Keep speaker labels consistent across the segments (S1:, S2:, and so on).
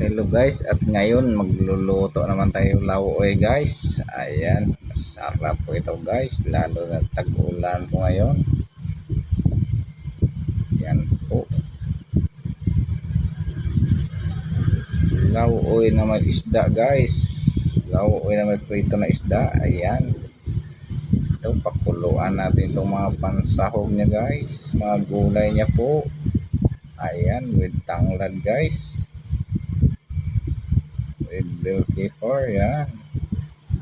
S1: Hello guys, at ngayon magluluto naman tayo lauoy guys. Ayan, sarap po ito guys, lalo na tag-ulan po ngayon. Yan po, lauoy na may isda guys. Lauoy na may prito na isda. Ayan, ito pakuluan natin itong mga pansahog niya guys, mga gulay niya po. Ayan, with tanglad guys, with bell pepper. Yan,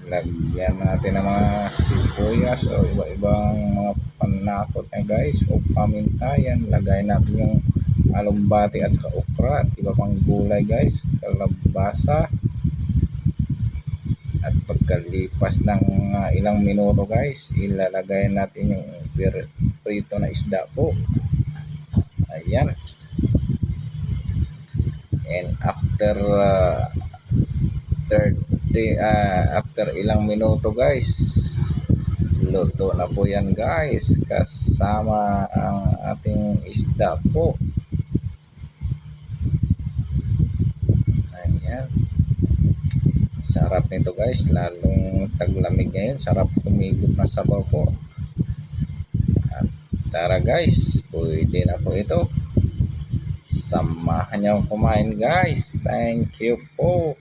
S1: lagyan natin ng mga sibuyas o iba-ibang mga panakot na guys o paminta. Yan, lagay natin yung alumbati at okra at iba pang gulay guys, kalabasa. At pagkalipas ng ilang minuto guys, ilalagay natin yung prito na isda po. Ayan, and after after ilang minuto guys, luto na po yan guys, kasama ang ating isda po. Ayan, sarap nito guys, lalong taglamig ngayon, sarap tumigop na sabaw po. At tara guys, pwede na po ito, samahan niyo kumain guys. Thank you po.